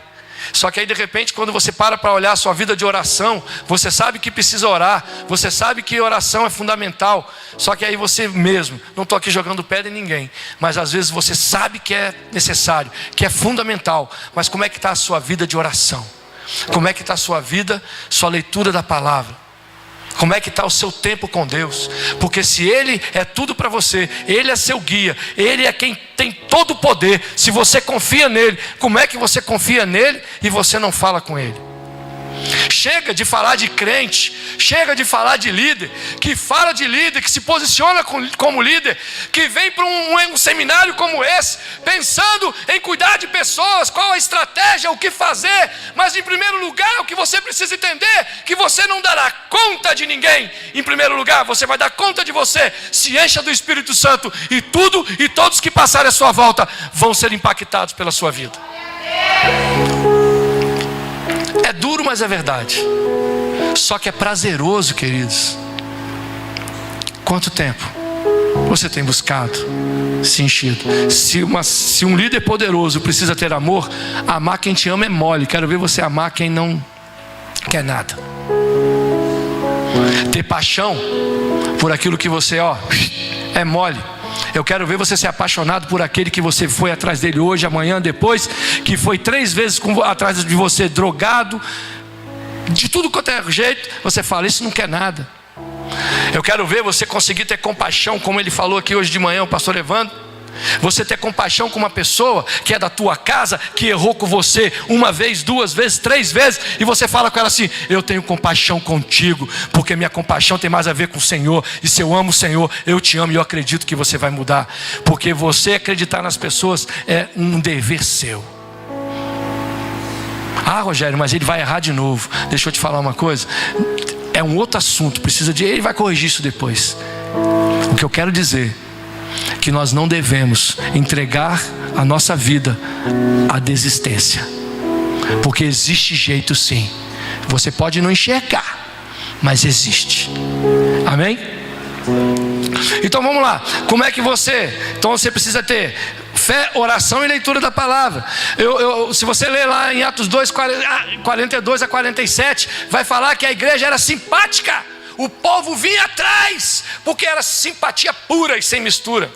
Só que aí de repente, quando você para olhar a sua vida de oração, você sabe que precisa orar, você sabe que oração é fundamental. Só que aí você mesmo, não estou aqui jogando pedra em ninguém, mas às vezes você sabe que é necessário, que é fundamental. Mas como é que está a sua vida de oração? Como é que está a sua vida, sua leitura da palavra? Como é que está o seu tempo com Deus? Porque se Ele é tudo para você, Ele é seu guia, Ele é quem tem todo o poder. Se você confia nele, como é que você confia nele e você não fala com Ele? Chega de falar de crente, chega de falar de líder, que fala de líder, que se posiciona como líder, que vem para um seminário como esse, pensando em cuidar de pessoas, qual a estratégia, o que fazer. Mas em primeiro lugar, o que você precisa entender, que você não dará conta de ninguém. Em primeiro lugar, você vai dar conta de você. Se encha do Espírito Santo e tudo e todos que passarem à sua volta vão ser impactados pela sua vida. É duro, mas é verdade. Só que é prazeroso, queridos. Quanto tempo você tem buscado, se enchido? Se um líder poderoso precisa ter amor, amar quem te ama é mole. Quero ver você amar quem não quer nada. Ter paixão por aquilo que você, é mole. Eu quero ver você ser apaixonado por aquele que você foi atrás dele hoje, amanhã, depois, que foi 3 vezes atrás de você, drogado, de tudo quanto é jeito. Você fala, isso não quer nada. Eu quero ver você conseguir ter compaixão, como ele falou aqui hoje de manhã, o pastor Evandro. Você ter compaixão com uma pessoa que é da tua casa, que errou com você 1 vez, 2 vezes, 3 vezes, e você fala com ela assim: eu tenho compaixão contigo, porque minha compaixão tem mais a ver com o Senhor, e se eu amo o Senhor, eu te amo e eu acredito que você vai mudar. Porque você acreditar nas pessoas é um dever seu. Ah, Rogério, mas ele vai errar de novo. Deixa eu te falar uma coisa, é um outro assunto, ele vai corrigir isso depois. O que eu quero dizer, que nós não devemos entregar a nossa vida à desistência, porque existe jeito sim. Você pode não enxergar, mas existe. Amém? Então vamos lá. Como é que então você precisa ter fé, oração e leitura da palavra. Se você ler lá em Atos 2, 42 a 47, vai falar que a igreja era simpática. O povo vinha atrás, porque era simpatia pura e sem mistura.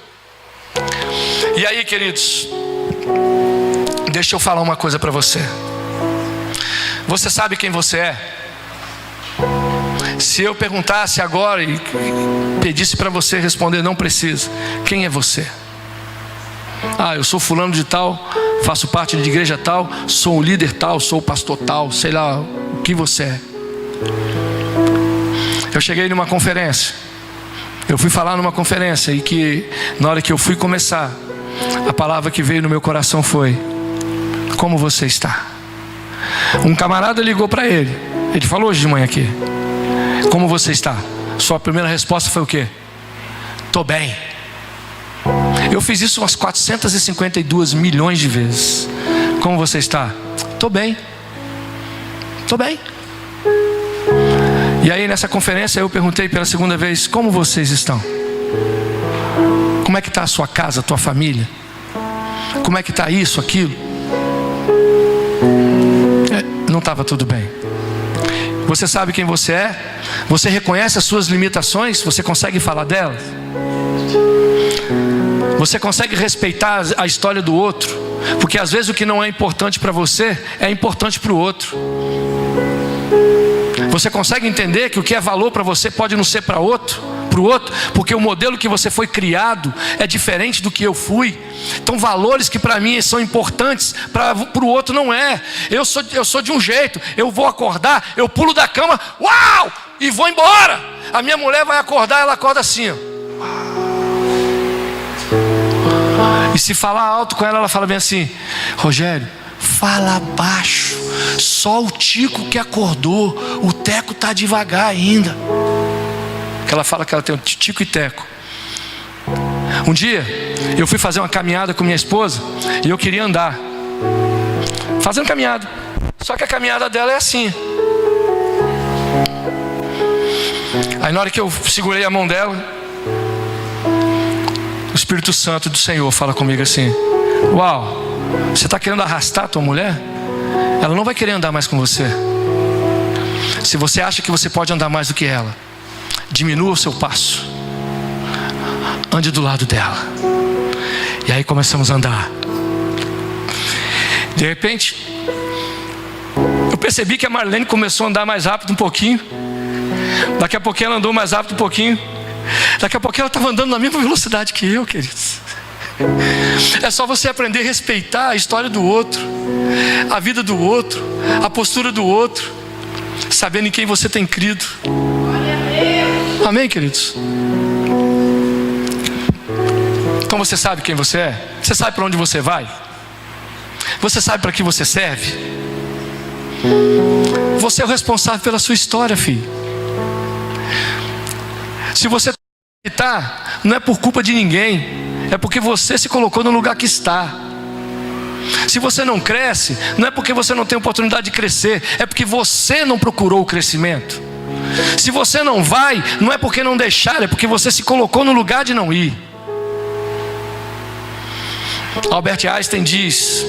E aí, queridos, deixa eu falar uma coisa para você. Você sabe quem você é? Se eu perguntasse agora e pedisse para você responder, não precisa. Quem é você? Ah, eu sou fulano de tal, faço parte de igreja tal, sou o líder tal, sou o pastor tal, sei lá o que você é. Eu cheguei numa conferência, eu fui falar numa conferência, e que na hora que eu fui começar, a palavra que veio no meu coração foi: como você está? Um camarada ligou para ele falou hoje de manhã aqui: como você está? Sua primeira resposta foi o quê? Tô bem. Eu fiz isso umas 452 milhões de vezes. Como você está? Tô bem. Tô bem. E aí nessa conferência eu perguntei pela segunda vez: como vocês estão? Como é que está a sua casa, a tua família? Como é que está isso, aquilo? Não estava tudo bem. Você sabe quem você é? Você reconhece as suas limitações? Você consegue falar delas? Você consegue respeitar a história do outro? Porque às vezes o que não é importante para você é importante para o outro. Você consegue entender que o que é valor para você pode não ser para o outro, porque o modelo que você foi criado é diferente do que eu fui. Então valores que para mim são importantes, para o outro não é. Eu sou de um jeito, eu vou acordar, eu pulo da cama, uau, e vou embora. A minha mulher vai acordar, ela acorda assim, ó. E se falar alto com ela, ela fala bem assim: Rogério, fala baixo, só o Tico que acordou, o Teco está devagar ainda. Que ela fala que ela tem um Tico e Teco. Um dia eu fui fazer uma caminhada com minha esposa e eu queria andar, fazendo caminhada, só que a caminhada dela é assim. Aí na hora que eu segurei a mão dela, o Espírito Santo do Senhor fala comigo assim: uau, você está querendo arrastar a tua mulher? ela não vai querer andar mais com você. Se você acha que você pode andar mais do que ela, diminua o seu passo, ande do lado dela. E aí começamos a andar. De repente, eu percebi que a Marlene começou a andar mais rápido um pouquinho. Daqui a pouquinho ela andou mais rápido um pouquinho. Daqui a pouquinho ela estava andando na mesma velocidade que eu, queridos. É só você aprender a respeitar a história do outro, a vida do outro, a postura do outro, sabendo em quem você tem crido. Amém, queridos? Então você sabe quem você é? Você sabe para onde você vai? Você sabe para que você serve? Você é o responsável pela sua história, filho. Se você está, não é por culpa de ninguém, é porque você se colocou no lugar que está. Se você não cresce, não é porque você não tem oportunidade de crescer, é porque você não procurou o crescimento. Se você não vai, não é porque não deixaram, é porque você se colocou no lugar de não ir. Albert Einstein diz: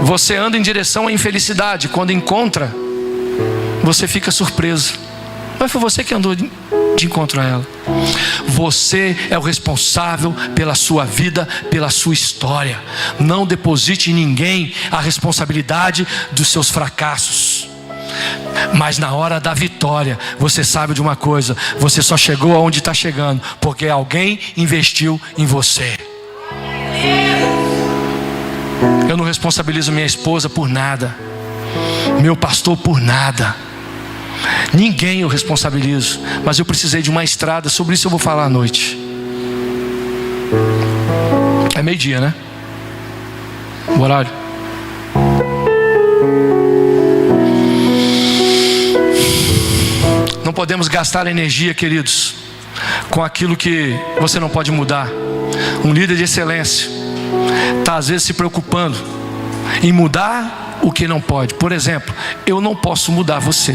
você anda em direção à infelicidade, quando encontra, você fica surpreso. Mas foi você que andou de encontro a ela. Você é o responsável pela sua vida, pela sua história. Não deposite em ninguém a responsabilidade dos seus fracassos. Mas na hora da vitória, você sabe de uma coisa: você só chegou aonde está chegando porque alguém investiu em você. Eu não responsabilizo minha esposa por nada, meu pastor por nada, ninguém eu responsabilizo. Mas eu precisei de uma estrada, sobre isso eu vou falar à noite. É meio-dia, né? O horário. Não podemos gastar energia, queridos, com aquilo que você não pode mudar. Um líder de excelência está às vezes se preocupando em mudar o que não pode. Por exemplo, eu não posso mudar você,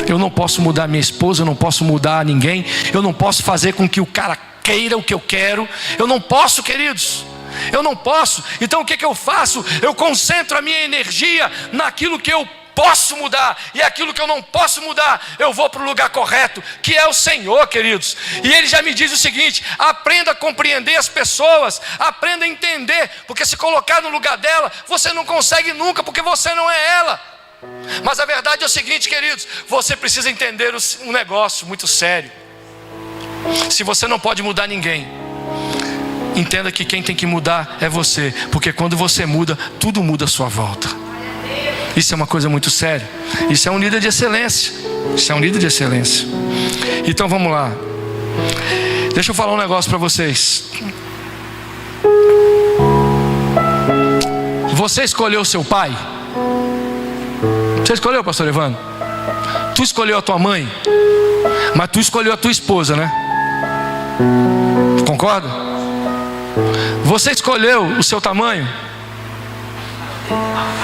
eu não posso mudar minha esposa, eu não posso mudar ninguém, eu não posso fazer com que o cara queira o que eu quero. Eu não posso, queridos, eu não posso. Então o que eu faço? Eu concentro a minha energia naquilo que eu posso mudar, e aquilo que eu não posso mudar, eu vou para o lugar correto, que é o Senhor, queridos. E Ele já me diz o seguinte: aprenda a compreender as pessoas, aprenda a entender, porque se colocar no lugar dela, você não consegue nunca, porque você não é ela. Mas a verdade é o seguinte, queridos: você precisa entender um negócio muito sério. Se você não pode mudar ninguém, entenda que quem tem que mudar é você, porque quando você muda, tudo muda à sua volta. Isso é uma coisa muito séria. Isso é um líder de excelência. Isso é um líder de excelência. Então vamos lá. Deixa eu falar um negócio para vocês. Você escolheu seu pai? Você escolheu, pastor Evandro? Tu escolheu a tua mãe? Mas tu escolheu a tua esposa, né? Concorda? Você escolheu o seu tamanho?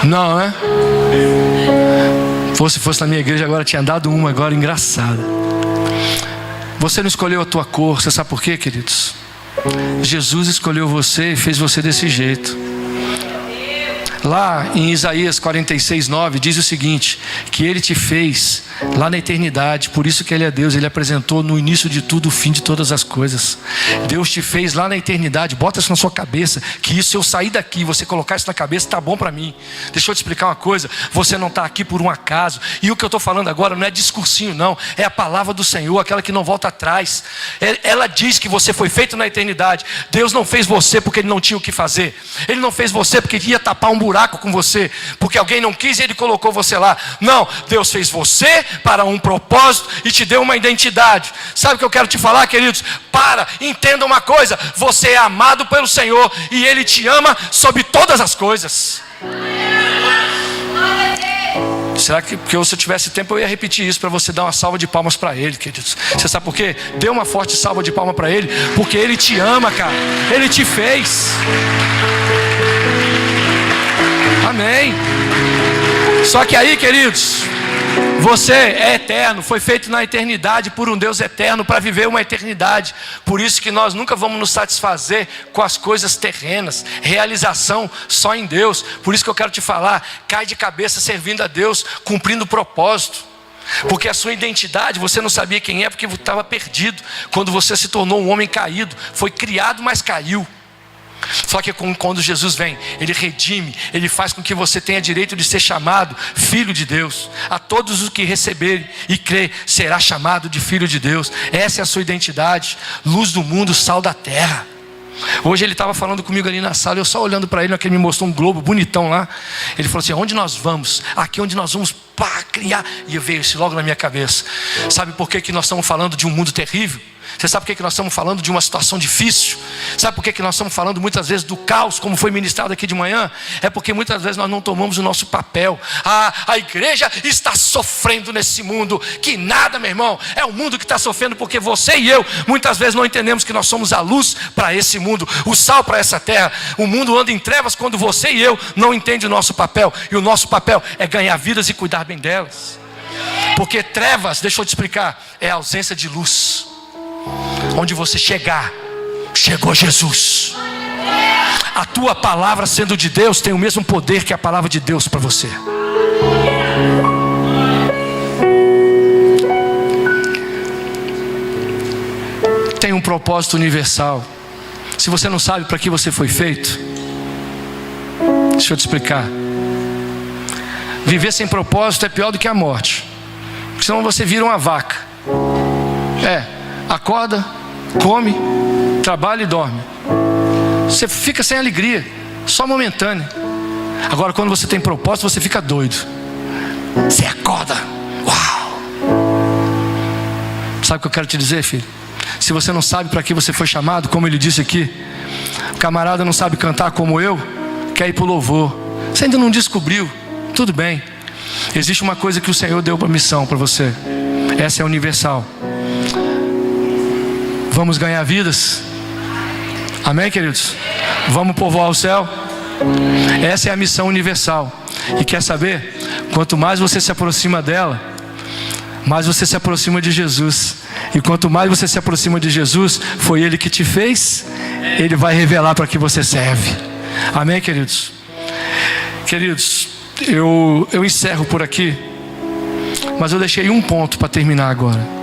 Não, né? Se fosse na minha igreja agora, tinha dado uma agora engraçada. Você não escolheu a tua cor. Você sabe por quê, queridos? Jesus escolheu você e fez você desse jeito. Lá em Isaías 46:9 diz o seguinte: que Ele te fez lá na eternidade, por isso que Ele é Deus. Ele apresentou no início de tudo o fim de todas as coisas. Deus te fez lá na eternidade. Bota isso na sua cabeça, que isso, se eu sair daqui, você colocar isso na cabeça, tá bom para mim. Deixa eu te explicar uma coisa: você não está aqui por um acaso. E o que eu estou falando agora não é discursinho, não. É a palavra do Senhor, aquela que não volta atrás. Ela diz que você foi feito na eternidade. Deus não fez você porque Ele não tinha o que fazer. Ele não fez você porque ia tapar um buraco com você, porque alguém não quis e Ele colocou você lá. Não, Deus fez você para um propósito e te deu uma identidade. Sabe o que eu quero te falar, queridos? Entenda uma coisa: você é amado pelo Senhor e Ele te ama sobre todas as coisas. Será que, porque se eu tivesse tempo eu ia repetir isso para você dar uma salva de palmas para Ele, queridos? Você sabe por quê? Dê uma forte salva de palmas para Ele, porque Ele te ama, cara. Ele te fez. Amém. Só que aí, queridos, Você é eterno, foi feito na eternidade por um Deus eterno para viver uma eternidade. Por isso que nós nunca vamos nos satisfazer com as coisas terrenas. Realização só em Deus. Por isso que eu quero te falar, cai de cabeça servindo a Deus, cumprindo o propósito. Porque a sua identidade, você não sabia quem é, porque estava perdido. Quando você se tornou um homem caído, foi criado, mas caiu. Só que quando Jesus vem, Ele redime, Ele faz com que você tenha direito de ser chamado filho de Deus. A todos os que receberem e crer, será chamado de filho de Deus. Essa é a sua identidade, luz do mundo, sal da terra. Hoje ele estava falando comigo ali na sala, eu só olhando para ele, ele me mostrou um globo bonitão lá. Ele falou assim: onde nós vamos? Aqui onde nós vamos criar. E veio isso logo na minha cabeça. Sabe por que nós estamos falando de um mundo terrível? Você sabe por que nós estamos falando de uma situação difícil? Sabe por que nós estamos falando muitas vezes do caos, como foi ministrado aqui de manhã? É porque muitas vezes nós não tomamos o nosso papel. A igreja está sofrendo nesse mundo. Que nada, meu irmão. É o mundo que está sofrendo porque você e eu muitas vezes não entendemos que nós somos a luz para esse mundo, o sal para essa terra. O mundo anda em trevas quando você e eu não entendem o nosso papel. E o nosso papel é ganhar vidas e cuidar bem delas. Porque trevas, deixa eu te explicar, é a ausência de luz. Onde você chegar, chegou Jesus. A tua palavra, sendo de Deus, tem o mesmo poder que a palavra de Deus para você. Tem um propósito universal. Se você não sabe para que você foi feito, deixa eu te explicar. Viver sem propósito é pior do que a morte. Porque senão você vira uma vaca. Acorda, come, trabalha e dorme. Você fica sem alegria, só momentânea. Agora quando você tem propósito, você fica doido. Você acorda, uau! Sabe o que eu quero te dizer, filho? Se você não sabe para que você foi chamado, como ele disse aqui, o camarada não sabe cantar como eu, quer ir para o louvor. Você ainda não descobriu, tudo bem. Existe uma coisa que o Senhor deu para missão para você. Essa é universal. Vamos ganhar vidas? Amém, queridos? Vamos povoar o céu? Essa é a missão universal. E quer saber? Quanto mais você se aproxima dela, mais você se aproxima de Jesus. E quanto mais você se aproxima de Jesus, foi Ele que te fez, Ele vai revelar para que você serve. Amém, queridos? Queridos, eu encerro por aqui, mas eu deixei um ponto para terminar agora.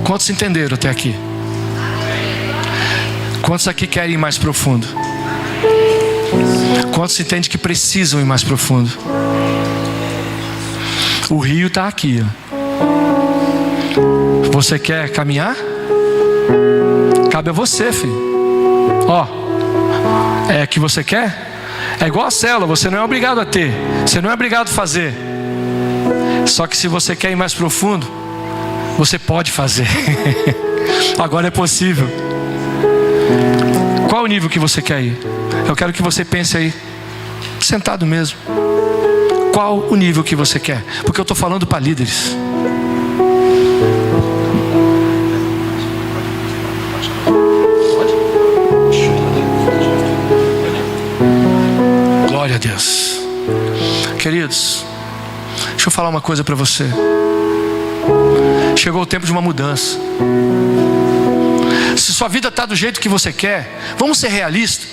Quantos entenderam até aqui? Quantos aqui querem ir mais profundo? Quantos entendem que precisam ir mais profundo? O rio está aqui, ó. Você quer caminhar? Cabe a você, filho. É que você quer? É igual a célula, você não é obrigado a ter, você não é obrigado a fazer. Só que se você quer ir mais profundo, você pode fazer. Agora é possível. Qual o nível que você quer ir? Eu quero que você pense aí, sentado mesmo. Qual o nível que você quer? Porque eu estou falando para líderes. Glória a Deus. Queridos, deixa eu falar uma coisa para você. Chegou o tempo de uma mudança. Se sua vida está do jeito que você quer, vamos ser realistas.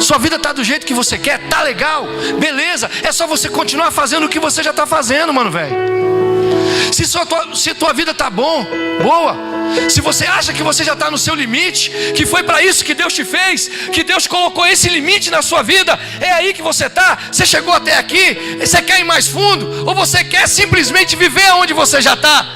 Sua vida está do jeito que você quer, tá legal, beleza. É só você continuar fazendo o que você já está fazendo, mano, velho. Se tua vida está boa, se você acha que você já está no seu limite, que foi para isso que Deus te fez, que Deus colocou esse limite na sua vida, é aí que você está. Você chegou até aqui, você quer ir mais fundo, ou você quer simplesmente viver onde você já está?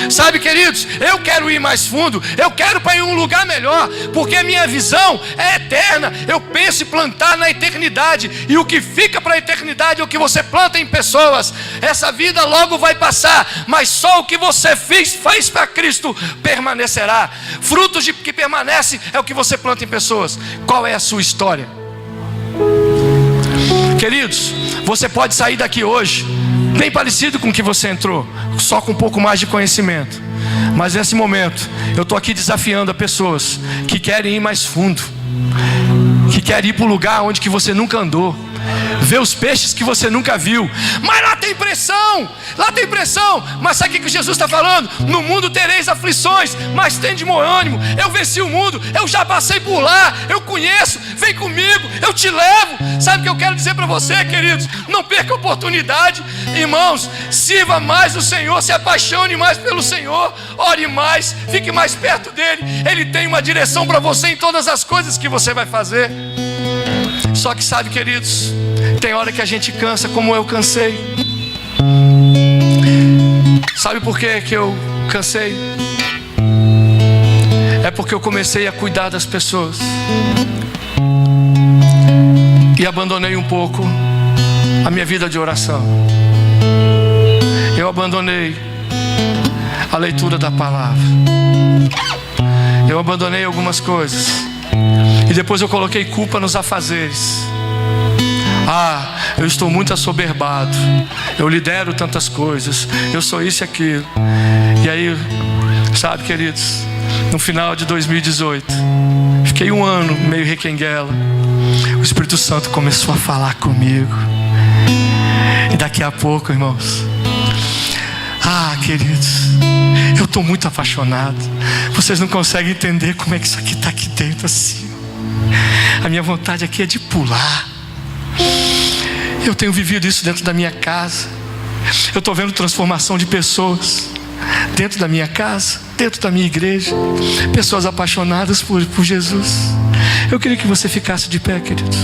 Sabe, queridos, eu quero ir mais fundo, eu quero para ir em um lugar melhor, porque a minha visão é eterna. Eu penso em plantar na eternidade, e o que fica para a eternidade é o que você planta em pessoas. Essa vida logo vai passar, mas só o que você faz para Cristo permanecerá. Frutos que permanecem é o que você planta em pessoas. Qual é a sua história? Queridos, você pode sair daqui hoje bem parecido com o que você entrou, só com um pouco mais de conhecimento. Mas nesse momento, eu estou aqui desafiando a pessoas que querem ir mais fundo, que querem ir para o lugar onde que você nunca andou, ver os peixes que você nunca viu. Mas lá tem pressão, mas sabe o que Jesus está falando? No mundo tereis aflições, mas tem de bom ânimo. Eu venci o mundo, eu já passei por lá, eu conheço, vem comigo, eu te levo. Sabe o que eu quero dizer para você, queridos? Não perca a oportunidade, irmãos. Sirva mais o Senhor, se apaixone mais pelo Senhor, ore mais, fique mais perto dele. Ele tem uma direção para você em todas as coisas que você vai fazer. Só que sabe, queridos, tem hora que a gente cansa, como eu cansei. Sabe por que eu cansei? É porque eu comecei a cuidar das pessoas e abandonei um pouco a minha vida de oração. Eu abandonei a leitura da palavra. Eu abandonei algumas coisas. E depois eu coloquei culpa nos afazeres. Eu estou muito assoberbado, eu lidero tantas coisas, eu sou isso e aquilo. E aí, sabe, queridos, no final de 2018, fiquei um ano meio requenguela. O Espírito Santo começou a falar comigo. E daqui a pouco, irmãos, queridos, eu estou muito apaixonado. Vocês não conseguem entender como é que isso aqui está aqui dentro assim. A minha vontade aqui é de pular. Eu tenho vivido isso dentro da minha casa. Eu estou vendo transformação de pessoas dentro da minha casa, dentro da minha igreja. Pessoas apaixonadas por Jesus. Eu queria que você ficasse de pé, queridos.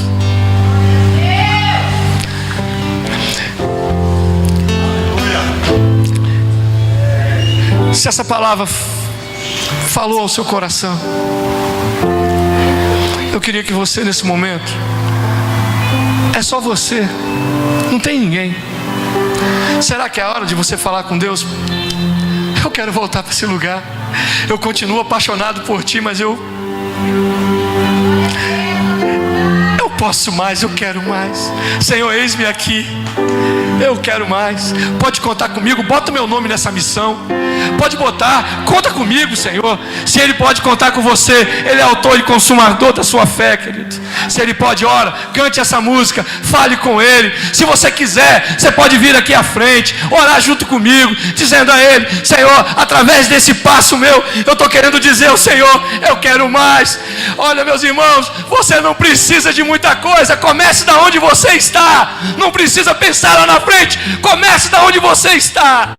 Se essa palavra falou ao seu coração, eu queria que você, nesse momento, é só você, não tem ninguém. Será que é a hora de você falar com Deus? Eu quero voltar para esse lugar. Eu continuo apaixonado por ti, mas eu posso mais, eu quero mais. Senhor, eis-me aqui. Eu quero mais. Pode contar comigo, bota o meu nome nessa missão. Pode botar, conta comigo, Senhor. Se Ele pode contar com você, Ele é autor e consumador da sua fé, querido. Se Ele pode, ora, cante essa música, fale com Ele. Se você quiser, você pode vir aqui à frente, orar junto comigo, dizendo a Ele: Senhor, através desse passo meu, eu estou querendo dizer ao Senhor, eu quero mais. Olha, meus irmãos, você não precisa de muita coisa. Comece da onde você está. Não precisa pensar lá na frente. Comece da onde você está.